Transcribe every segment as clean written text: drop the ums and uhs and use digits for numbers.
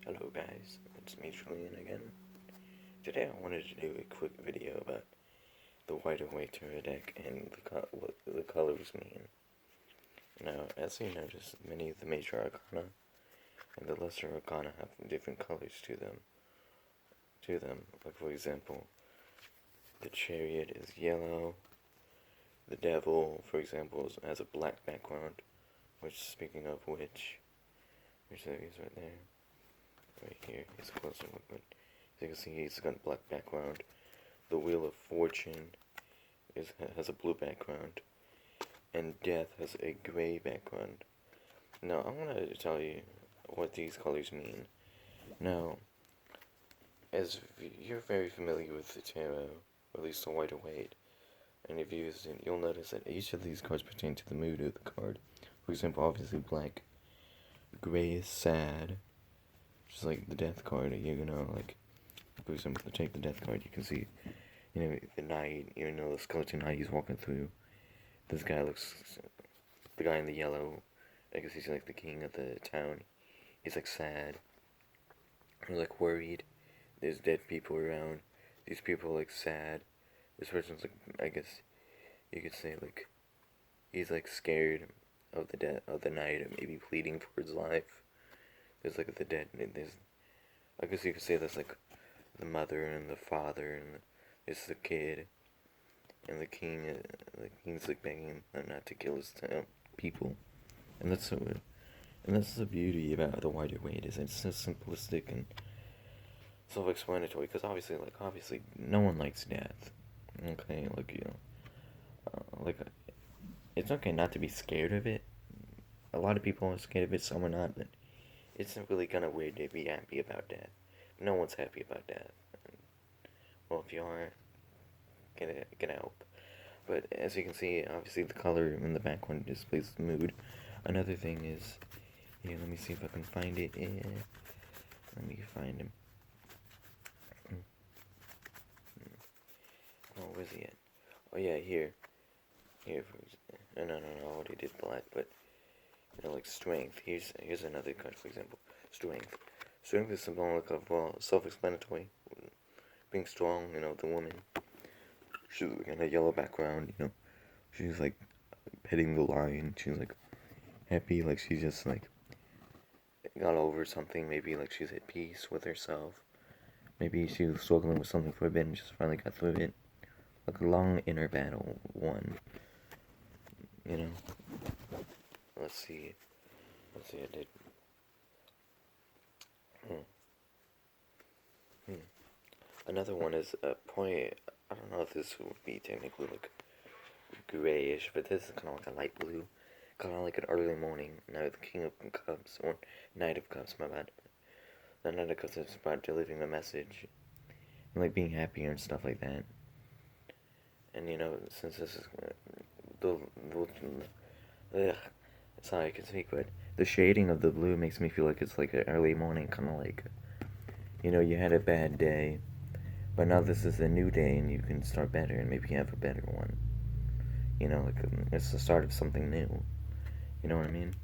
Hello guys, it's me Julian again. Today I wanted to do a quick video about the Waite deck and what the colors mean. Now, as you notice, many of the major arcana and the lesser arcana have different colors to them. Like for example, the Chariot is yellow. The Devil, for example, has a black background. Which, speaking of which, he's right there. Right here, he's a closer look, but as you can see, he's got a black background. The Wheel of Fortune has a blue background, and Death has a gray background. Now, I want to tell you what these colors mean. Now, as you're very familiar with the tarot, or at least the Waite, and if you use it, you'll notice that each of these cards pertain to the mood of the card. For example, obviously black, gray is sad. Just like the Death card, like, for example, to take the Death card, you can see, the knight, the skeleton knight he's walking through. This guy the guy in the yellow, I guess he's like the king of the town. He's like sad, or like worried. There's dead people around. These people are like sad. This person's like, I guess you could say like, he's like scared of the death of the knight, and maybe pleading for his life. There's like the dead, I guess you could say that's like the mother and the father, and it's the kid, and the king's like begging him not to kill his people, and that's the beauty about the Waite is it's so simplistic and self-explanatory, because obviously no one likes death, okay, it's okay not to be scared of it. A lot of people are scared of it, some are not, but it's really kind of weird to be happy about death. No one's happy about death. Well, if you are, get out. But as you can see, obviously the color in the background displays the mood. Another thing is, here, let me see if I can find it. Let me find him. Oh, where's he at? Oh yeah, here. Here, no, I already did black, but like strength. Here's another card, for example. Strength. Strength is symbolic of, self-explanatory. Being strong, the woman. She's in a yellow background, She's like petting the lion. She's like happy, like she just like got over something. Maybe like she's at peace with herself. Maybe she was struggling with something for a bit and just finally got through it. Like a long inner battle won. Let's see, I did. Another one is probably, I don't know if this would be technically like grayish, but this is kind of like a light blue. Kind of like an early morning. Now the King of Cups, or Knight of Cups, my bad. The Knight of Cups is about delivering a message, and like being happier and stuff like that. And since this is sorry I can speak, but the shading of the blue makes me feel like it's like an early morning, kind of like, you had a bad day, but now this is a new day and you can start better and maybe have a better one. Like it's the start of something new. You know what I mean?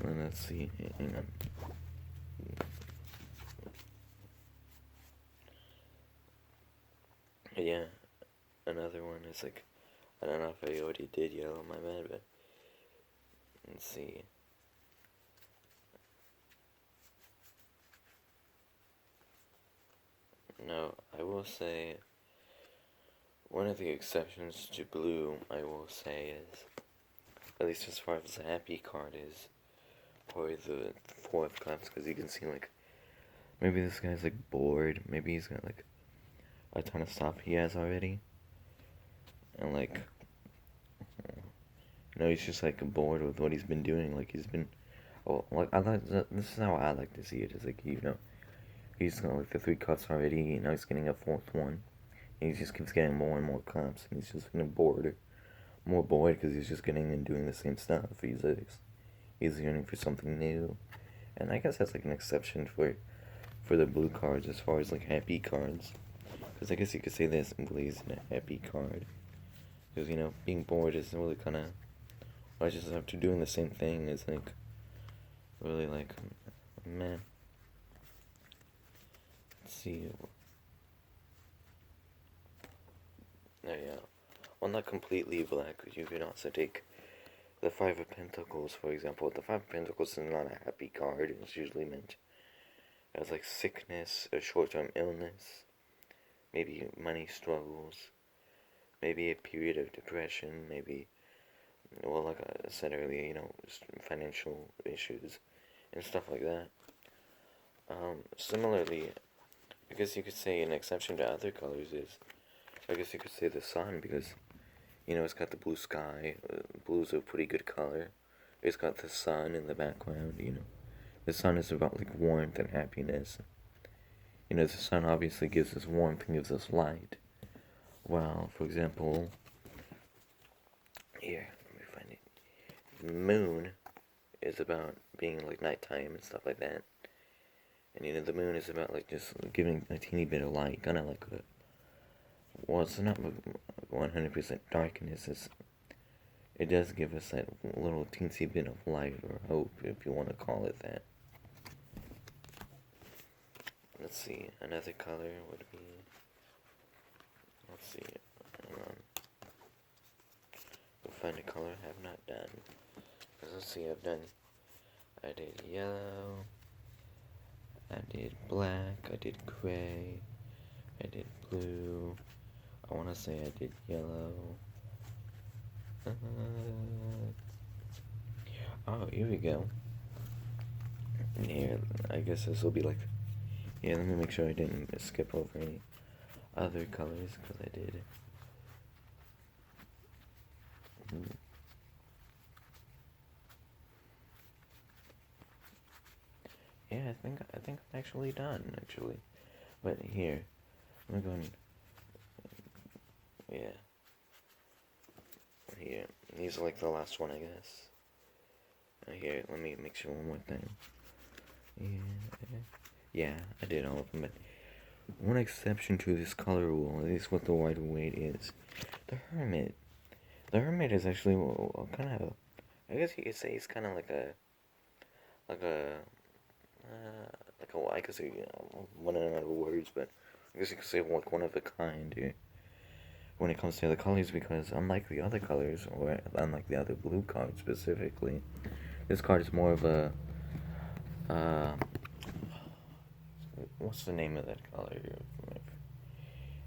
And let's see. Hang on. Yeah, another one is like, I don't know if I already did yellow, my bad, but let's see. No, I will say, one of the exceptions to blue, I will say, is, at least as far as the happy card is, probably the Four of Cups, because you can see, like, maybe this guy's, like, bored, maybe he's got, like, a ton of stuff he has already, and, like, he's just, like, bored with what he's been doing, like, he's been, this is how I like to see it, is, like, he's got, like, the 3 cups already, he's getting a 4th one, and he just keeps getting more and more cups, and he's just getting more bored, because he's just getting and doing the same stuff. He's yearning for something new, and I guess that's like an exception for the blue cards as far as like happy cards, because I guess you could say that simply is a happy card, because being bored is really kind of, I just have to doing the same thing is like really like, man. see. Oh yeah. Well, not completely black. You can also take the Five of Pentacles, for example. The Five of Pentacles is not a happy card. It's usually meant as like sickness, a short-term illness, maybe money struggles, maybe a period of depression, maybe, well, like I said earlier, financial issues and stuff like that. Similarly, I guess you could say an exception to other colors is, I guess you could say the sun, because, it's got the blue sky. Blue's a pretty good color. It's got the sun in the background. The sun is about, like, warmth and happiness. The sun obviously gives us warmth and gives us light. Well, for example, here, let me find it. The moon is about being, like, nighttime and stuff like that. And, the moon is about, like, just giving a teeny bit of light, kind of like well, it's not 100% darkness. It does give us that little teensy bit of light or hope, if you want to call it that. Let's see, another color would be, let's see, hang on. We'll find a color I have not done. Because let's see, I did yellow, I did black, I did gray, I did blue, I want to say I did yellow. Oh, here we go. Here, I guess this will be like, yeah, let me make sure I didn't skip over any other colors, because I did. Yeah, I think I'm actually done, actually. But here, I'm going, yeah. Here, these are like the last one, I guess. Here, let me make sure one more thing. Yeah, I did all of them, but one exception to this color rule, at least what the Waite is, the Hermit. The Hermit is actually kind of, I guess you could say he's kind of like a, I could say, one out of words, but I guess you could say like one of a kind here. When it comes to the colors, because unlike the other colors, or unlike the other blue cards specifically, this card is more of a, what's the name of that color?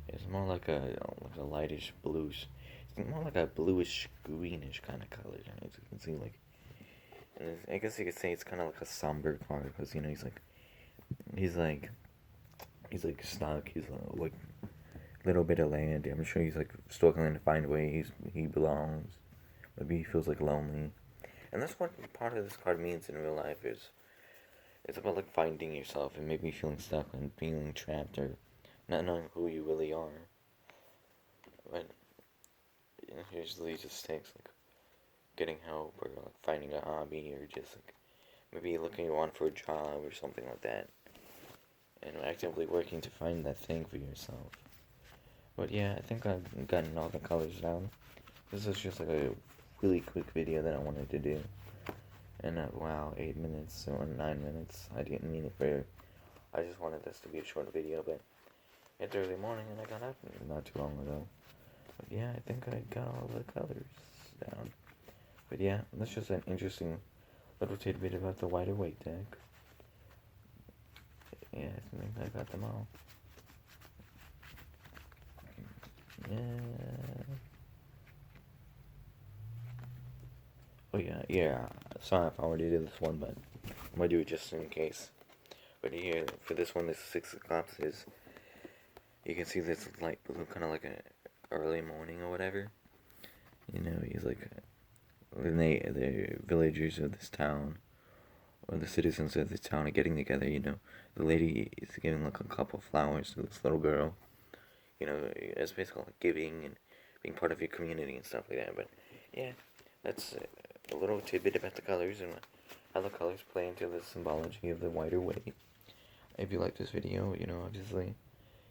It's more like a lightish bluish, it's more like a bluish greenish kind of color, as you can see, like, and I guess you could say it's kind of like a somber card, because, he's like stuck, he's like, little bit of land. I'm sure he's like struggling to find where he belongs. Maybe he feels like lonely, and that's what part of this card means in real life. It's about like finding yourself and maybe feeling stuck and feeling trapped or not knowing who you really are. But usually it just takes like getting help or like finding a hobby or just like maybe looking on for a job or something like that, and actively working to find that thing for yourself. But yeah, I think I've gotten all the colors down. This is just like a really quick video that I wanted to do. And wow, 8 minutes or 9 minutes. I didn't mean it for, I just wanted this to be a short video, but it's early morning and I got up not too long ago. But yeah, I think I got all the colors down. But yeah, that's just an interesting little tidbit about the Waite deck. Yeah, I think I got them all. Yeah. Oh yeah. Sorry if I already did this one, but I'm gonna do it just in case. But here, for this one, this 6 of Cups is, you can see this light blue, kind of like an early morning or whatever. He's like, the villagers of this town, or the citizens of this town are getting together, The lady is giving like a cup of flowers to this little girl. It's basically like giving and being part of your community and stuff like that. But yeah, that's a little tidbit about the colors and how the colors play into the symbology of the Waite. If you like this video, obviously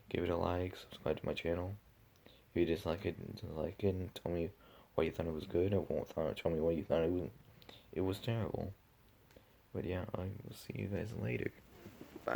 give it a like, subscribe to my channel. If you dislike it, and tell me why you thought it was good, or tell me why you thought it was terrible. But yeah, I will see you guys later.